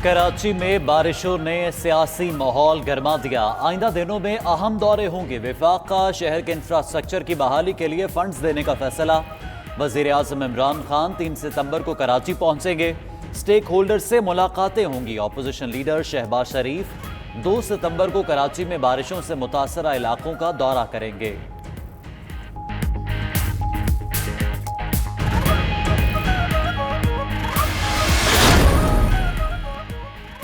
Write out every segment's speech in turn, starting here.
कराची में बारिशों ने सियासी माहौल गर्मा दिया। आइंदा दिनों में अहम दौरे होंगे। वफाक का शहर के इंफ्रास्ट्रक्चर की बहाली के लिए फंड्स देने का फैसला। वजीर आजम इमरान खान 3 सितंबर को कराची पहुंचेंगे। स्टेक होल्डर्स से मुलाकातें होंगी। अपोजिशन लीडर शहबाज शरीफ 2 सितंबर को कराची में बारिशों से मुतासरा इलाकों का दौरा करेंगे।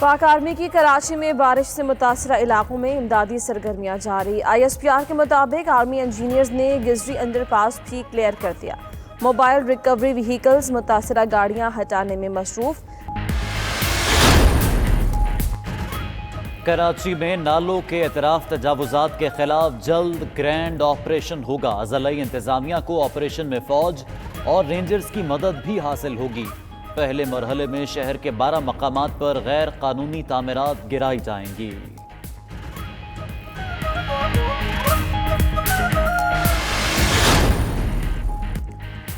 पाक आर्मी की कराची में बारिश से मुतासरा इलाकों में इमदादी सरगर्मियां जारी। ISPR के मुताबिक आर्मी इंजीनियर्स ने गिजरी अंडरपास भी क्लियर कर दिया। मोबाइल रिकवरी व्हीकल्स मुतासरा गाड़ियां हटाने में मसरूफ। कराची में नालों के एतराफ तजावुजात के खिलाफ जल्द ग्रैंड ऑपरेशन होगा। अजलई इंतजामिया को ऑपरेशन में फौज और रेंजर्स की मदद भी हासिल होगी। पहले मरहले में शहर के 12 मकामात पर गैर कानूनी तामीरात गिराई जाएंगी।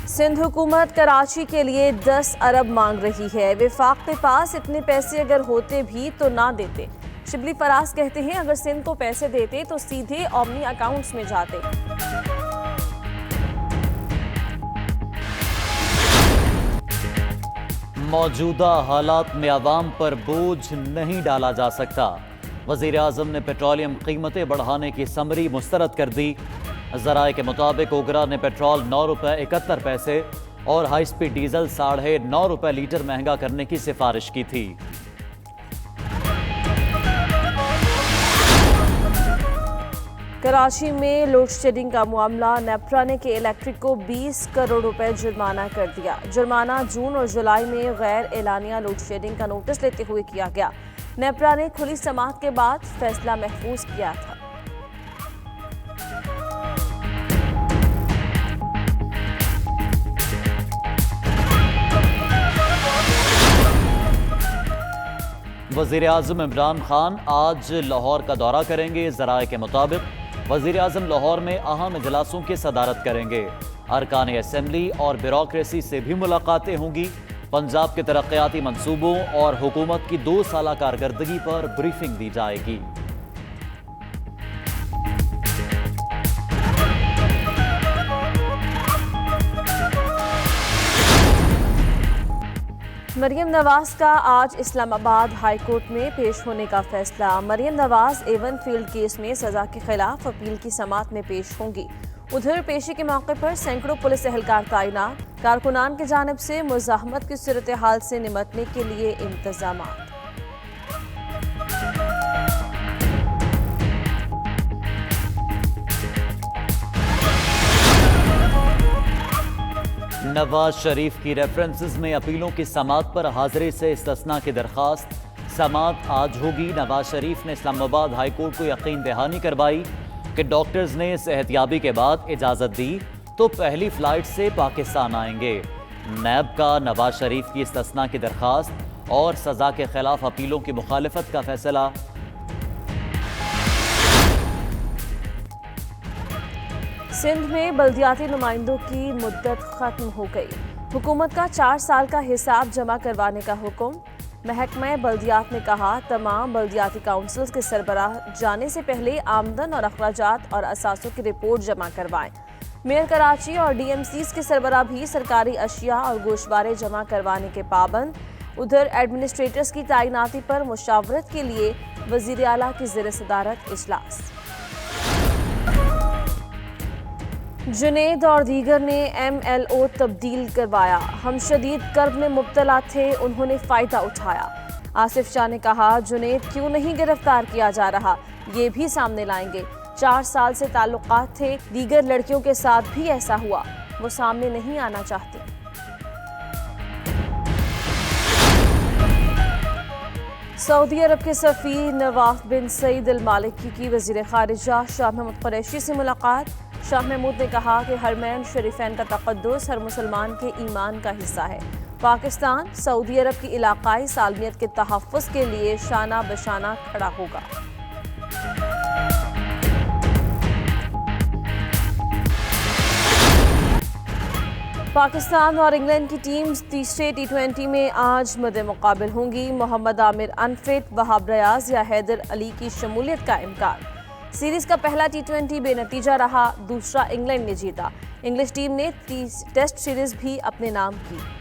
सिंध हुकूमत कराची के लिए 10 अरब मांग रही है। वफाक के पास इतने पैसे अगर होते भी तो ना देते। शिबली फराज कहते हैं अगर सिंध को पैसे देते तो सीधे ओमनी अकाउंट्स में जाते। मौजूदा हालात में आवाम पर बोझ नहीं डाला जा सकता। वजीर आजम ने पेट्रोलियम कीमतें बढ़ाने की समरी मुस्तरद कर दी। जराए के मुताबिक ओगरा ने पेट्रोल 9 रुपये 71 पैसे और हाई स्पीड डीजल 9.5 रुपये लीटर महंगा करने की सिफारिश की थी। कराची में लोड शेडिंग का मामला। नेप्रा ने के इलेक्ट्रिक को 20 करोड़ रुपए जुर्माना कर दिया। जुर्माना जून और जुलाई में गैर एलानिया लोड शेडिंग का नोटिस लेते हुए किया गया। नेप्रा ने खुली समाअत के बाद फैसला महफूज किया था। वजीर आजम इमरान खान आज लाहौर का दौरा करेंगे। जराए के मुताबिक वजीर आजम लाहौर में अहम इजलासों की सदारत करेंगे। अरकान असेंबली और ब्यूरोक्रेसी से भी मुलाकातें होंगी। पंजाब के तरक्याती मंसूबों और हुकूमत की 2 साला कारकर्दगी पर ब्रीफिंग दी जाएगी। मरियम नवाज का आज इस्लामाबाद हाई कोर्ट में पेश होने का फैसला। Maryam Nawaz Avenfield case में सजा के खिलाफ अपील की समाअत में पेश होंगी। उधर पेशी के मौके पर सैकड़ों पुलिस एहलकार तैनात। कारकुनान की जानिब से मुज़ाहमत की सूरत हाल से निमटने के लिए इंतजाम। नवाज शरीफ की रेफरेंसेस में अपीलों की समाअत पर हाजिरी से इस्तिस्ना की दरखास्त। समाअत आज होगी। नवाज शरीफ ने इस्लामाबाद हाई कोर्ट को यकीन दहानी करवाई कि डॉक्टर्स ने सेहतयाबी के बाद इजाज़त दी तो पहली फ्लाइट से पाकिस्तान आएंगे। नैब का नवाज शरीफ की इस्तिस्ना की दरखास्त और सजा के खिलाफ अपीलों की मुखालिफत का फैसला। सिंध में बल्दियाती नुमाइंदों की मुद्दत खत्म हो गई। हुकूमत का 4 साल का हिसाब जमा करवाने का हुक्म। महकमा बल्दियात ने कहा तमाम बल्दियाती काउंसिल्स के सरबराह जाने से पहले आमदन और अखराजात और असासों की रिपोर्ट जमा करवाएं। मेयर कराची और DMCs के सरबराह भी सरकारी अशिया और गोशवारे जमा करवाने के पाबंद। उधर एडमिनिस्ट्रेटर्स की तैनाती पर मुशावरत के लिए वजीर आला की ज़ेर सदारत इजलास। जुनेद और दीगर ने MLO तब्दील करवाया। हम शदीद कर्ब में मुब्तला थे, उन्होंने फ़ायदा उठाया। आसिफ शाह ने कहा जुनेद क्यों नहीं गिरफ्तार किया जा रहा, ये भी सामने लाएंगे। 4 साल से ताल्लुकात थे, दीगर लड़कियों के साथ भी ऐसा हुआ, वो सामने नहीं आना चाहती। सऊदी अरब के सफ़ीर नवाफ बिन सईद अल मालिकी की वज़ीर ख़ारिजा शाह महमूद कुरैशी से मुलाकात। शाह महमूद ने कहा कि हरमैन शरीफैन का तक़द्दुस हर मुसलमान के ईमान का हिस्सा है। पाकिस्तान सऊदी अरब की इलाक़ाई सालमियत के तहफ़्फ़ुज़ के लिए शाना बशाना खड़ा होगा। पाकिस्तान और इंग्लैंड की टीम्स तीसरे टी20 में आज मद्दे मुकाबिल होंगी। मोहम्मद आमिर अनफिट, वहाब रियाज या हैदर अली की शमूलियत का इम्कान। सीरीज का पहला टी20 बेनतीजा रहा, दूसरा इंग्लैंड ने जीता। इंग्लिश टीम ने टेस्ट सीरीज भी अपने नाम की।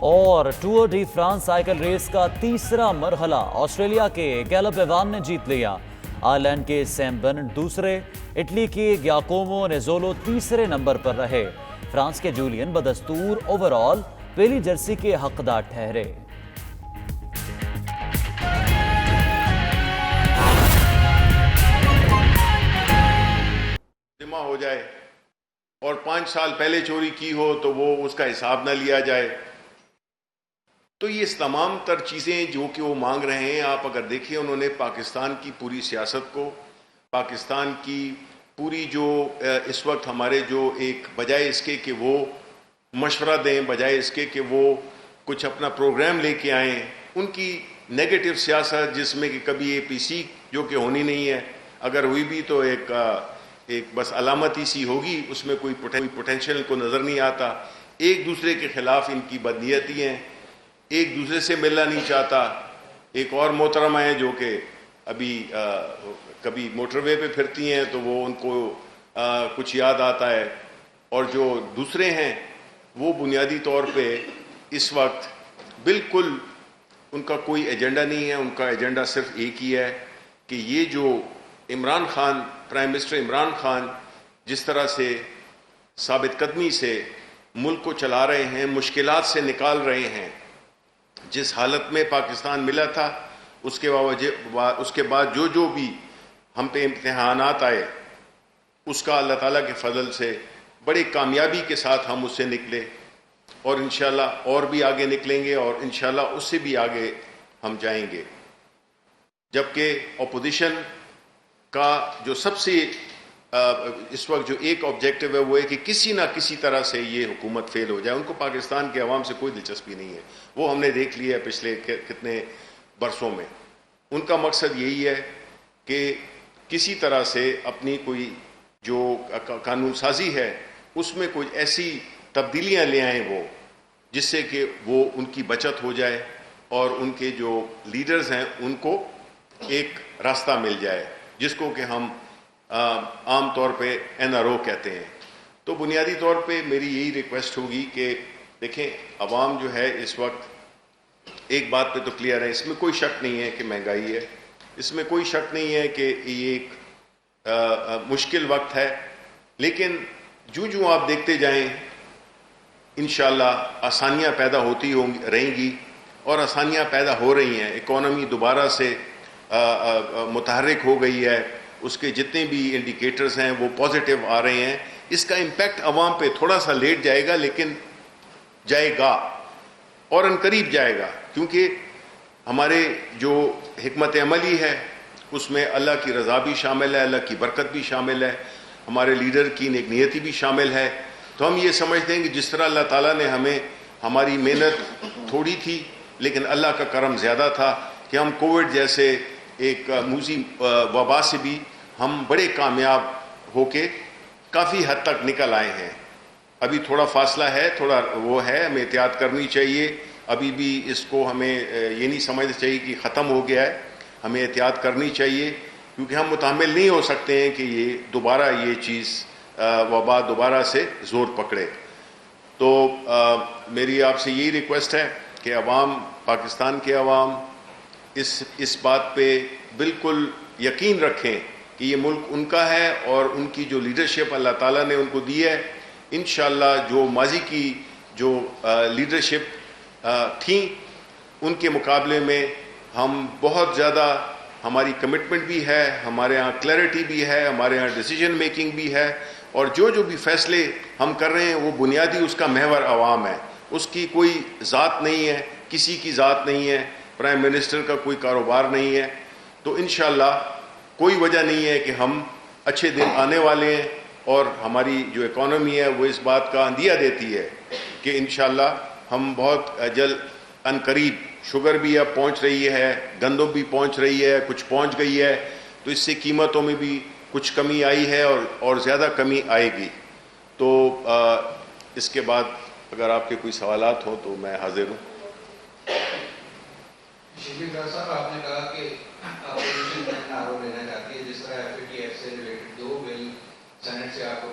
और Tour de France cycle race का तीसरा मरहला ऑस्ट्रेलिया के कैलब एवान ने जीत लिया। आयरलैंड के सैम बेनेट दूसरे, इटली के गियाकोमो नेज़ोलो तीसरे नंबर पर रहे। फ्रांस के जूलियन बदस्तूर ओवरऑल पहली जर्सी के हकदार ठहरे। जमा हो जाए और 5 साल पहले चोरी की हो तो वो उसका हिसाब ना लिया जाए। तो ये तमाम तर चीज़ें जो कि वो मांग रहे हैं, आप अगर देखिए उन्होंने पाकिस्तान की पूरी सियासत को, पाकिस्तान की पूरी जो इस वक्त हमारे जो एक बजाय इसके कि वो मशवरा दें, बजाय इसके कि वो कुछ अपना प्रोग्राम लेके आएँ, उनकी नेगेटिव सियासत जिसमें कि कभी APC जो कि होनी नहीं है, अगर हुई भी तो एक बस अलामती सी होगी, उसमें कोई पोटेंशियल को नज़र नहीं आता। एक दूसरे के खिलाफ इनकी बदनीयती हैं, एक दूसरे से मिलना नहीं चाहता। एक और मोहतरमा है जो कि अभी कभी मोटरवे पे फिरती हैं तो वो उनको कुछ याद आता है, और जो दूसरे हैं वो बुनियादी तौर पे इस वक्त बिल्कुल उनका कोई एजेंडा नहीं है। उनका एजेंडा सिर्फ एक ही है कि ये जो इमरान खान, प्राइम मिनिस्टर इमरान खान जिस तरह से साबित कदमी से मुल्क को चला रहे हैं, मुश्किलात से निकाल रहे हैं, जिस हालत में पाकिस्तान मिला था, उसके बाद जो भी हम पे इम्तिहानात आए, उसका अल्लाह ताला के फजल से बड़ी कामयाबी के साथ हम उससे निकले, और इंशाल्लाह और भी आगे निकलेंगे, और इंशाल्लाह उससे भी आगे हम जाएंगे। जबकि अपोजिशन का जो सबसे इस वक्त जो एक ऑब्जेक्टिव है वो है कि किसी ना किसी तरह से ये हुकूमत फेल हो जाए। उनको पाकिस्तान के अवाम से कोई दिलचस्पी नहीं है, वो हमने देख लिया है पिछले कितने बरसों में। उनका मकसद यही है कि किसी तरह से अपनी कोई जो कानून साजी है उसमें कोई ऐसी तब्दीलियां ले आएँ वो, जिससे कि वो उनकी बचत हो जाए और उनके जो लीडर्स हैं उनको एक रास्ता मिल जाए, जिसको कि हम आम तौर पे NRO कहते हैं। तो बुनियादी तौर पे मेरी यही रिक्वेस्ट होगी कि देखें, अवाम जो है इस वक्त एक बात पे तो क्लियर है, इसमें कोई शक नहीं है कि महंगाई है, इसमें कोई शक नहीं है कि ये एक मुश्किल वक्त है, लेकिन जो आप देखते जाएं इंशाल्लाह आसानियां पैदा होती रहेंगी, और आसानियां पैदा हो रही हैं। इकॉनमी दोबारा से मुतहर्रिक हो गई है, उसके जितने भी इंडिकेटर्स हैं वो पॉजिटिव आ रहे हैं। इसका इम्पैक्ट अवाम पे थोड़ा सा लेट जाएगा, लेकिन जाएगा और अनकरीब जाएगा, क्योंकि हमारे जो हिकमत अमली है उसमें अल्लाह की रज़ा भी शामिल है, अल्लाह की बरकत भी शामिल है, हमारे लीडर की नेक नियति भी शामिल है। तो हम ये समझते हैं कि जिस तरह अल्लाह ताला ने हमें, हमारी मेहनत थोड़ी थी लेकिन अल्लाह का करम ज़्यादा था कि हम कोविड जैसे एक मूजी वबा से भी हम बड़े कामयाब होके काफ़ी हद तक निकल आए हैं। अभी थोड़ा फासला है, थोड़ा वो है, हमें एहतियात करनी चाहिए। अभी भी इसको हमें ये नहीं समझना चाहिए कि ख़त्म हो गया है, हमें एहतियात करनी चाहिए, क्योंकि हम मुतामिल नहीं हो सकते हैं कि ये दोबारा ये चीज़ वबा दोबारा से ज़ोर पकड़े। तो मेरी आपसे यही रिक्वेस्ट है कि अवाम, पाकिस्तान के अवाम इस बात पे बिल्कुल यकीन रखें कि ये मुल्क उनका है और उनकी जो लीडरशिप अल्लाह ताला ने उनको दी है, इंशाअल्लाह जो माजी की जो लीडरशिप थी उनके मुकाबले में हम बहुत ज़्यादा, हमारी कमिटमेंट भी है, हमारे यहाँ क्लैरिटी भी है, हमारे यहाँ डिसीजन मेकिंग भी है, और जो भी फैसले हम कर रहे हैं वो बुनियादी उसका महवर अवाम है, उसकी कोई ज़ात नहीं है, किसी की ज़ात नहीं है, प्राइम मिनिस्टर का कोई कारोबार नहीं है। तो इंशाअल्लाह कोई वजह नहीं है कि हम, अच्छे दिन आने वाले हैं और हमारी जो इकॉनमी है वो इस बात का अंदिया देती है कि इंशाअल्लाह हम बहुत जल्द अनकरीब शुगर भी अब पहुंच रही है, गंदम भी पहुंच रही है, कुछ पहुंच गई है, तो इससे कीमतों में भी कुछ कमी आई है और ज़्यादा कमी आएगी। तो इसके बाद अगर आपके कोई सवालात हो तो मैं हाजिर हूँ। शिवलिंग साहब, आपने कहा कि अपोजिशन आरोप लेना चाहती है, जिस तरह FATF से रिलेटेड 2 बिल सेनेट से आपको